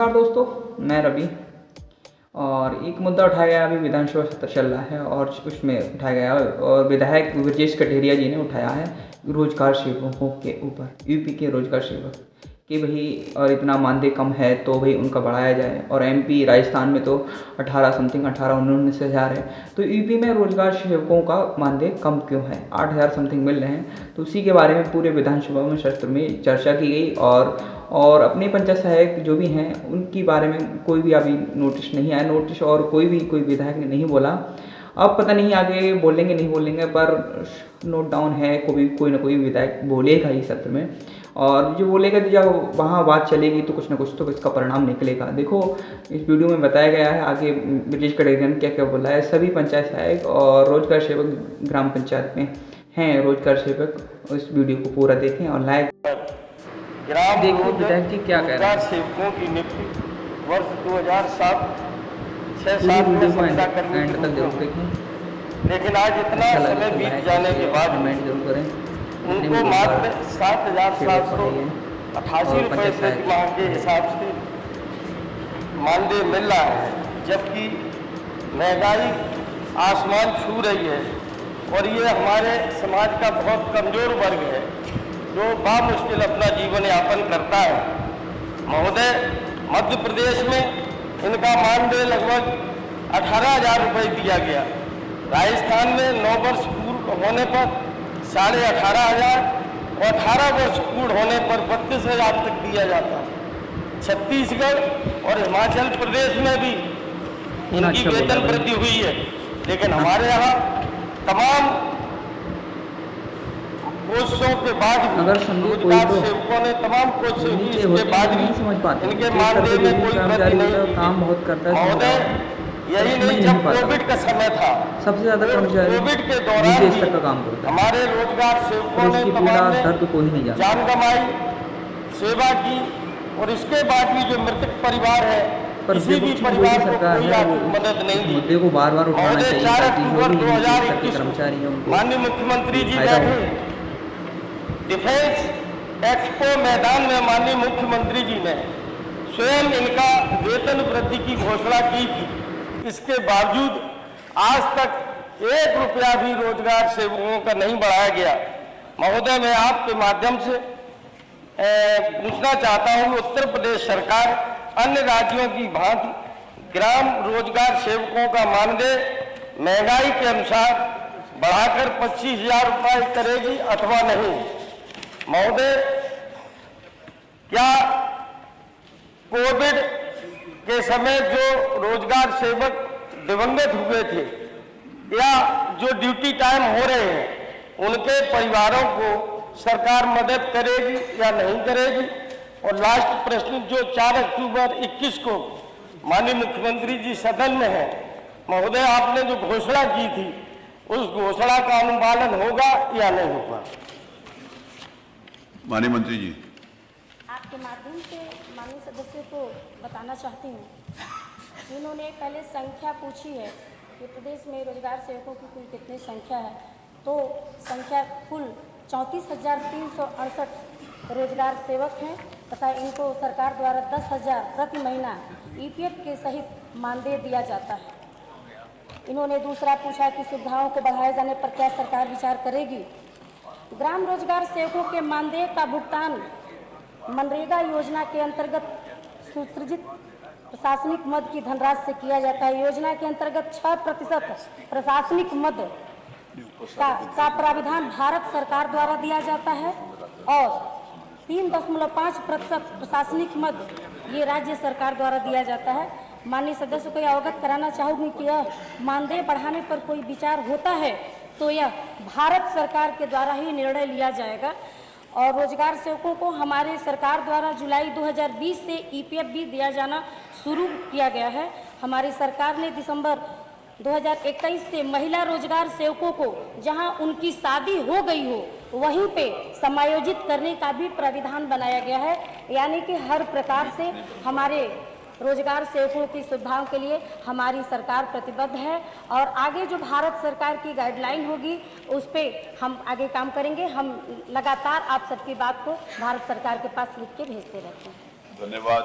नमस्कार दोस्तों, मैं रवि। और एक मुद्दा उठाया गया, अभी विधानसभा सत्र चल रहा है और उसमें उठाया गया और विधायक ब्रजेश कठेरिया जी ने उठाया है रोजगार सेवकों के ऊपर, यूपी के रोजगार सेवक कि भाई और इतना मानदेय कम है तो भाई उनका बढ़ाया जाए। और एमपी राजस्थान में तो 18-19 हज़ार है, तो यूपी में रोजगार सेवकों का मानदेय कम क्यों है, 8,000 समथिंग मिल रहे हैं। तो उसी के बारे में पूरे विधानसभा में सत्र में चर्चा की गई और अपने पंचायत सहायक जो भी हैं उनके बारे में कोई भी अभी नोटिस नहीं आया, नोटिस और कोई विधायक ने नहीं बोला। अब पता नहीं आगे बोलेंगे नहीं बोलेंगे, पर नोट डाउन है कोई ना कोई विधायक बोलेगा ही सत्र में। और जो बोलेगा तो जब वहाँ बात चलेगी तो कुछ ना कुछ तो इसका परिणाम निकलेगा। देखो इस वीडियो में बताया गया है आगे ब्रजेश कठेरिया ने क्या क्या बोला है। सभी पंचायत सहायक और रोजगार सेवक ग्राम पंचायत में हैं रोजगार सेवक, इस वीडियो को पूरा देखें और लाइक देखिए विधायक जी क्या कह रहे हैं। सेवकों की नियुक्ति वर्ष 2007-6-7 में समझा करने की जरूर देखें, लेकिन आज इतना समय बीत जाने के बाद जरूर करें। उनको मात्र 7,788 रुपये प्रति माह के हिसाब से मानदेय मिल रहा है, जबकि महंगाई आसमान छू रही है। और ये हमारे समाज का बहुत कमजोर वर्ग है जो बामुश्किल अपना जीवन यापन करता है। महोदय, मध्य प्रदेश में इनका मानदेय लगभग 18,000 रुपये दिया गया। राजस्थान में 9 वर्ष पूर्ण होने पर 18,500 और 18 वर्ष पूर्ण होने पर 32,000 तक दिया जाता है। छत्तीसगढ़ और हिमाचल प्रदेश में भी इनकी वेतन वृद्धि हुई है, लेकिन हमारे यहाँ तमाम कोशिशों के बाद रोजगार सेवकों ने तमाम कोशिशें की, इसके बाद भी इनके मानदेय में कोई वृद्धि नहीं काम बहुत करता है। महोदय, यही नहीं, जब कोविड का समय था, सबसे ज्यादा कोविड के दौरान भी हमारे रोजगार सेवकों ने तमाम जान गंवाई, सेवा की। और इसके बाद भी जो मृतक परिवार है, किसी भी परिवार को कोई आर्थिक मदद नहीं दी। मुद्दे को बार-बार उठाना चाहिए। 4 अक्टूबर 2021 माननीय मुख्यमंत्री जी बैठे डिफेंस एक्सपो मैदान में माननीय मुख्यमंत्री जी ने स्वयं इनका वेतन वृद्धि की घोषणा की थी। इसके बावजूद आज तक 1 रुपया भी रोजगार सेवकों का नहीं बढ़ाया गया। महोदय, मैं आपके माध्यम से पूछना चाहता हूं, उत्तर प्रदेश सरकार अन्य राज्यों की भांति ग्राम रोजगार सेवकों का मानदेय महंगाई के अनुसार बढ़ाकर 25,000 रुपये करेगी अथवा नहीं। महोदय, क्या कोविड के समय जो रोजगार सेवक दिवंगत हुए थे या जो ड्यूटी टाइम हो रहे हैं, उनके परिवारों को सरकार मदद करेगी या नहीं करेगी? और लास्ट प्रश्न, जो 4 अक्टूबर 21 को माननीय मुख्यमंत्री जी सदन में है, महोदय आपने जो घोषणा की थी उस घोषणा का अनुपालन होगा या नहीं होगा? माननीय मंत्री जी, आपके माध्यम से माननीय सदस्य को बताना चाहती हूँ, इन्होंने पहले संख्या पूछी है कि प्रदेश में रोजगार सेवकों की कुल कितनी संख्या है। तो संख्या कुल 34,368 रोजगार सेवक हैं तथा इनको सरकार द्वारा 10,000 प्रति महीना ईपीएफ के सहित मानदेय दिया जाता है। इन्होंने दूसरा पूछा कि सुविधाओं को बढ़ाए जाने पर क्या सरकार विचार करेगी। ग्राम रोजगार सेवकों के मानदेय का भुगतान मनरेगा योजना के अंतर्गत सुसृजित प्रशासनिक मद की धनराशि से किया जाता है। योजना के अंतर्गत 6% प्रशासनिक मद का प्राविधान भारत सरकार द्वारा दिया जाता है और 3.5% प्रशासनिक मद ये राज्य सरकार द्वारा दिया जाता है। माननीय सदस्य को यह अवगत कराना चाहूँगी कि यह मानदेय बढ़ाने पर कोई विचार होता है तो यह भारत सरकार के द्वारा ही निर्णय लिया जाएगा। और रोजगार सेवकों को हमारे सरकार द्वारा जुलाई 2020 से ईपीएफ भी दिया जाना शुरू किया गया है। हमारी सरकार ने दिसंबर 2021 से महिला रोजगार सेवकों को जहां उनकी शादी हो गई हो वहीं पे समायोजित करने का भी प्राविधान बनाया गया है। यानी कि हर प्रकार से हमारे रोजगार सेवकों की सुविधाओं के लिए हमारी सरकार प्रतिबद्ध है और आगे जो भारत सरकार की गाइडलाइन होगी उस पर हम आगे काम करेंगे। हम लगातार आप सबकी बात को भारत सरकार के पास लिख के भेजते रहते हैं। धन्यवाद।